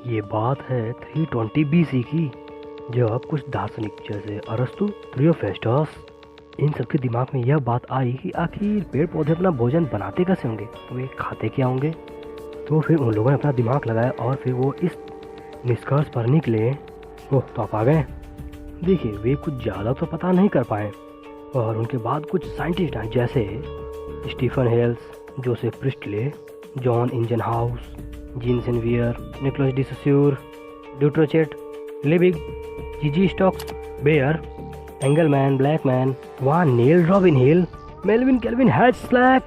ये बात है 320 BC की, जब कुछ दार्शनिक जैसे अरस्तु, थियोफेस्टस, इन सबके दिमाग में यह बात आई कि आखिर पेड़ पौधे अपना भोजन बनाते कैसे होंगे, वे खाते क्या होंगे। तो फिर उन लोगों ने अपना दिमाग लगाया और फिर वो इस निष्कर्ष पर निकले। ओह, तो आप आ गए। देखिए, वे कुछ ज़्यादा तो पता नहीं कर पाए, और उनके बाद कुछ साइंटिस्ट आए जैसे Stephen Hales, Joseph Priestley, John Ingenhousz, Jean Senebier, Nicolas de Saussure, Dutrochet, Liebig, G G Stokes, Baeyer, Engelmann, Blackman, van Niel, Robin Hill, Melvin Calvin Hatch Slack.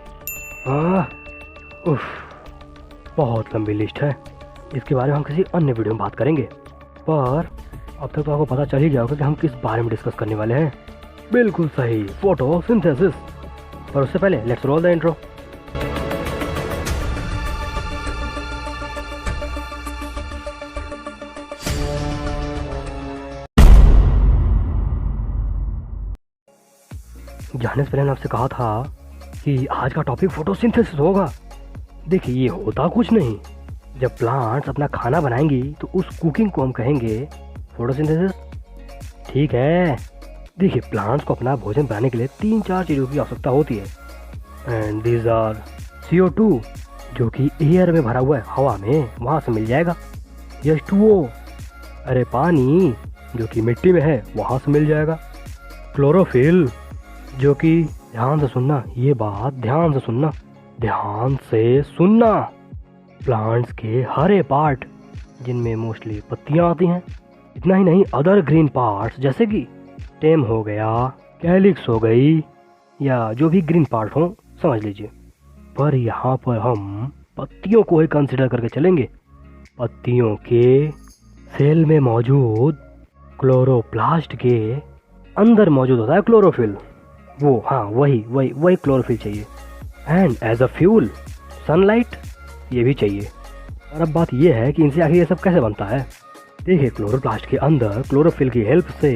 उफ, बहुत लंबी लिस्ट है। इसके बारे में हम किसी अन्य वीडियो में बात करेंगे, पर अब तक तो आपको पता चल ही गया होगा कि हम किस बारे में डिस्कस करने वाले हैं। बिल्कुल सही, फोटोसिंथेसिस। पर उससे पहले लेट्स रोल द इंट्रो। जाने से पहले मैंने आपसे कहा था कि आज का टॉपिक फोटोसिंथेसिस होगा। देखिए, ये होता कुछ नहीं। जब प्लांट्स अपना खाना बनाएंगी तो उस कुकिंग को हम कहेंगे फोटोसिंथेसिस। ठीक है। देखिए, प्लांट्स को अपना भोजन बनाने के लिए 3-4 चीज़ों की आवश्यकता होती है, एंड दीज आर CO2 जो कि एयर में भरा हुआ है, हवा में, वहाँ से मिल जाएगा। H2O, अरे पानी जो कि मिट्टी में है, वहाँ से मिल जाएगा। क्लोरोफिल जो कि, ध्यान से सुनना, ये बात ध्यान से सुनना, ध्यान से सुनना, प्लांट्स के हरे पार्ट जिनमें मोस्टली पत्तियां आती हैं। इतना ही नहीं, अदर ग्रीन पार्ट्स जैसे कि स्टेम हो गया, कैलिक्स हो गई, या जो भी ग्रीन पार्ट हो, समझ लीजिए। पर यहाँ पर हम पत्तियों को ही कंसिडर करके चलेंगे। पत्तियों के सेल में मौजूद क्लोरोप्लास्ट के अंदर मौजूद होता है क्लोरोफिल। वो, हाँ, वही क्लोरोफिल चाहिए। And as a fuel sunlight, ये भी चाहिए। और अब बात ये है कि इनसे आखिर ये सब कैसे बनता है। देखिए, क्लोरोप्लास्ट के अंदर क्लोरोफिल की हेल्प से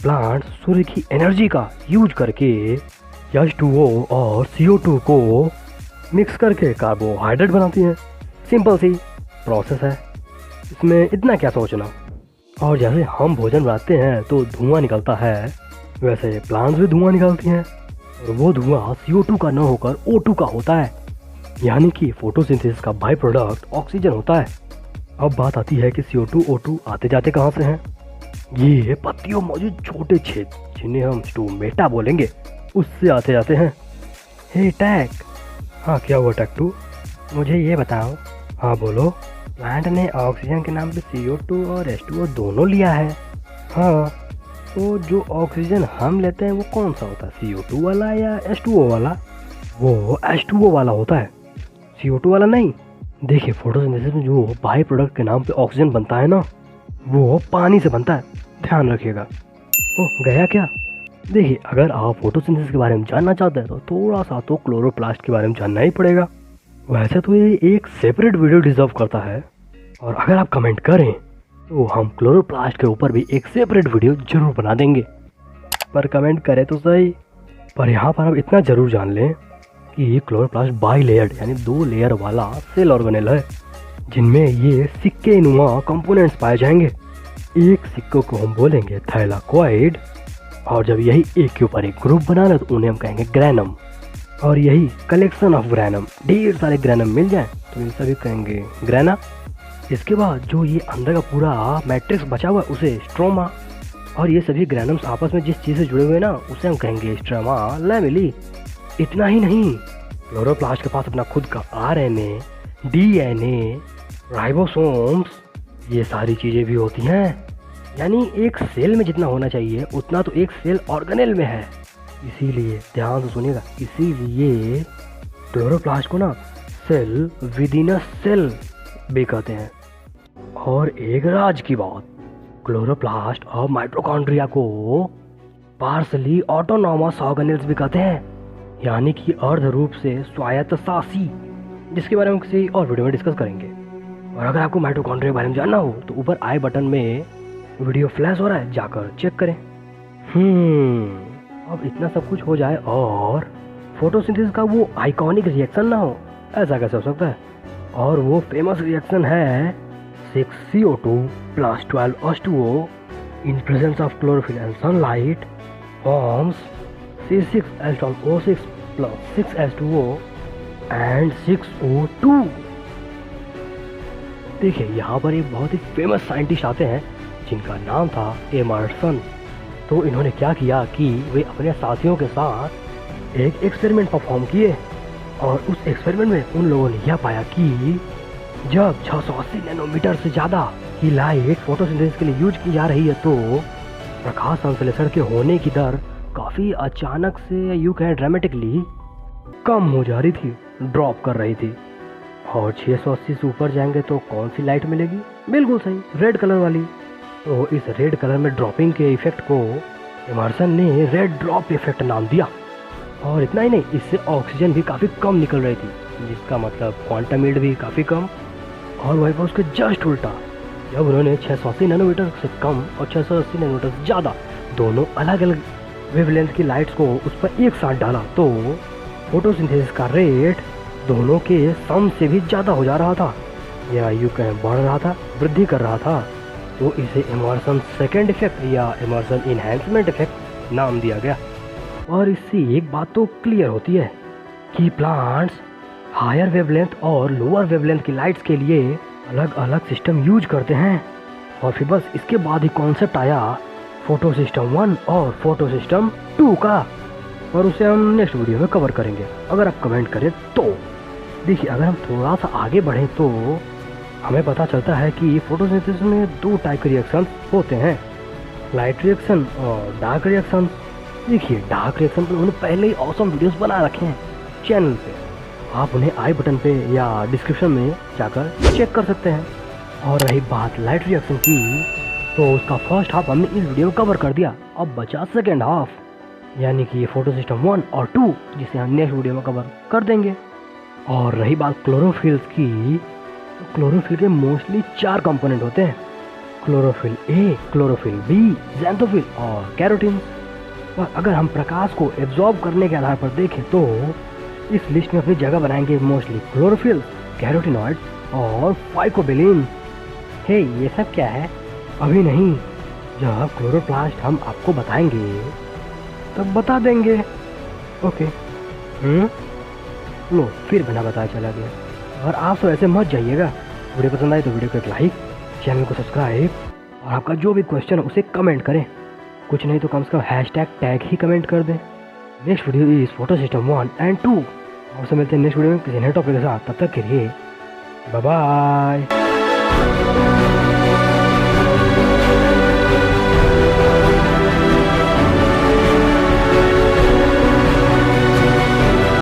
प्लांट सूर्य की एनर्जी का यूज करके H2O और CO2 को मिक्स करके कार्बोहाइड्रेट बनाती हैं। सिंपल सी प्रोसेस है, इसमें इतना क्या सोचना। और जैसे हम भोजन बनाते हैं तो धुआं निकलता है, वैसे प्लांट्स भी धुआं निकालती हैं, और वो धुआं CO2 का न होकर O2 का होता है, यानी कि फोटोसिंथेसिस का बाई प्रोडक्ट ऑक्सीजन होता है। अब बात आती है कि CO2 O2 आते जाते कहाँ से हैं। ये पत्तियों मौजूद छोटे छेद, जिन्हें हम स्टोमेटा बोलेंगे, उससे आते जाते हैं। हे टैक, हाँ क्या हुआ टैक टू, मुझे ये बताओ। हाँ बोलो। प्लांट ने ऑक्सीजन के नाम पे CO2 और H2O दोनों लिया है। हाँ, तो जो ऑक्सीजन हम लेते हैं वो कौन सा होता है, CO2 वाला या H2O वाला? वो H2O वाला होता है, CO2 वाला नहीं। देखिए, फोटोसिंथेसिस में जो बाई प्रोडक्ट के नाम पे ऑक्सीजन बनता है ना, वो पानी से बनता है, ध्यान रखिएगा। ओह, गया क्या? देखिए, अगर आप फोटोसिंथेसिस के बारे में जानना चाहते हैं तो थोड़ा सा तो क्लोरोप्लास्ट के बारे में जानना ही पड़ेगा। वैसे तो ये एक सेपरेट वीडियो डिजर्व करता है, और अगर आप कमेंट करें तो हम क्लोरोप्लास्ट के ऊपर भी एक सेपरेट वीडियो जरूर बना देंगे। पर कमेंट करें तो सही। पर यहाँ पर आप इतना जरूर जान लें कि क्लोरोप्लास्ट बाई लेयर्ड यानी 2 लेयर वाला सेल ऑर्गेनेल है, जिनमें ये सिक्के नुमा कंपोनेंट्स पाए जाएंगे। एक सिक्कों को हम बोलेंगे थैलाकोइड, और जब यही एक के ऊपर एक ग्रुप बना ले तो उन्हें हम कहेंगे ग्रैनम। और यही कलेक्शन ऑफ ग्रैनम, ढेर सारे ग्रैनम मिल जाए तो इन सभी कहेंगे ग्रैना। इसके बाद जो ये अंदर का पूरा मैट्रिक्स बचा हुआ है उसे स्ट्रोमा, और ये सभी ग्रैनम्स आपस में जिस चीज़ से जुड़े हुए ना उसे हम कहेंगे स्ट्रोमा लैमेली। इतना ही नहीं, क्लोरोप्लास्ट के पास अपना खुद का RNA, DNA, राइबोसोम्स, ये सारी चीज़ें भी होती हैं। यानी एक सेल में जितना होना चाहिए उतना तो एक सेल ऑर्गेनेल में है। इसीलिए ध्यान से सुनिएगा, इसीलिए क्लोरोप्लास्ट को ना cell within a cell भी कहते हैं। और एक राज की बात, क्लोरोप्लास्ट और माइटोकॉन्ड्रिया को पार्सली ऑटोनॉमस ऑर्गेनेल्स भी कहते हैं, यानी कि अर्ध रूप से स्वायत्तशासी, जिसके बारे में किसी और वीडियो में डिस्कस करेंगे। और अगर आपको माइटोकॉन्ड्रिया के बारे में जानना हो तो ऊपर आई बटन में वीडियो फ्लैश हो रहा है, जाकर चेक करें। अब इतना सब कुछ हो जाए और फोटोसिंथेसिस का वो आइकॉनिक रिएक्शन ना हो, ऐसा कैसे हो सकता है? और वो फेमस रिएक्शन है 6CO2 plus 12H2O in presence of chlorophyll and sunlight forms C6H12O6 plus 6H2O and 6O2। देखिए यहाँ पर एक बहुत ही फेमस साइंटिस्ट आते हैं जिनका नाम था एमर्सन। तो इन्होंने क्या किया कि वे अपने साथियों के साथ एक एक्सपेरिमेंट परफॉर्म किए और उस एक्सपेरिमेंट में उन लोगों ने यह पाया कि जब 680 नैनोमीटर से ज़्यादा की लाइट फोटोसिंथेसिस के लिए यूज की जा रही है तो प्रकाश संश्लेषण के होने की दर काफ़ी अचानक से यू कहें ड्रामेटिकली कम हो जा रही थी, ड्रॉप कर रही थी। और 680 से ऊपर जाएंगे तो कौन सी लाइट मिलेगी? बिल्कुल सही, रेड कलर वाली। तो इस रेड कलर में ड्रॉपिंग के इफेक्ट को एमर्सन ने रेड ड्रॉप इफेक्ट नाम दिया। और इतना ही नहीं, इससे ऑक्सीजन भी काफ़ी कम निकल रही थी, जिसका मतलब क्वांटम हीट भी काफ़ी कम। और वहीं पर उसके जस्ट उल्टा जब उन्होंने 680 नैनोमीटर से कम और 680 नैनोमीटर से ज़्यादा दोनों अलग अलग वेवलेंथ की लाइट्स को उस पर एक साथ डाला तो फोटोसिंथेसिस का रेट दोनों के सम से भी ज़्यादा हो जा रहा था, या यूँ कहें बढ़ रहा था, वृद्धि कर रहा था। तो इसे इमर्सन सेकेंड इफेक्ट या इमर्सन इन्हेंसमेंट इफेक्ट नाम दिया गया। और इससे एक बात तो क्लियर होती है कि प्लांट्स हायर वेवलेंथ और लोअर वेवलेंथ की लाइट्स के लिए अलग अलग सिस्टम यूज करते हैं। और फिर बस इसके बाद ही कॉन्सेप्ट आया फोटो सिस्टम 1 और फोटो सिस्टम 2 का, और उसे हम नेक्स्ट वीडियो में कवर करेंगे अगर आप कमेंट करें तो। देखिए अगर हम थोड़ा सा आगे बढ़ें तो हमें पता चलता है कि फोटोसिंथेसिस में 2 टाइप के रिएक्शन होते हैं, लाइट रिएक्शन और डार्क रिएक्शन। देखिए डार्क रिएक्शन पर उन्होंने पहले ही ऑसम वीडियोस बना रखे हैं चैनल पे, आप उन्हें आई बटन पे या डिस्क्रिप्शन में जाकर चेक कर सकते हैं। और रही बात लाइट रिएक्शन की तो उसका फर्स्ट हाफ हमने इस वीडियो में कवर कर दिया, अब बचा सेकेंड हाफ, यानी कि फोटो सिस्टम 1 और 2 जिसे हम नेक्स्ट वीडियो में कवर कर देंगे। और रही बात क्लोरोफिल्स की, तो क्लोरोफिल के मोस्टली 4 कंपोनेंट होते हैं, chlorophyll A, chlorophyll B, xanthophyll और कैरोटीन। और अगर हम प्रकाश को एब्जॉर्ब करने के आधार पर देखें तो इस लिस्ट में अपनी जगह बनाएंगे मोस्टली क्लोरोफिल, कैरोटीनॉइड और फाइकोबिलिन। हे ये सब क्या है? अभी नहीं, जब क्लोरोप्लास्ट हम आपको बताएंगे तब बता देंगे। ओके लो फिर बिना बताया चला गया। और आप तो ऐसे मत जाइएगा, वीडियो पसंद आए तो वीडियो को एक लाइक, चैनल को सब्सक्राइब, और आपका जो भी क्वेश्चन है उसे कमेंट करें, कुछ नहीं तो कम से कम हैशटैग टैग ही कमेंट कर दें। Next video is photo system 1 and 2। और से मिलते हैं नेक्स्ट वीडियो में किसी नए टॉपिक के साथ, तब तक के लिए बाय बाय।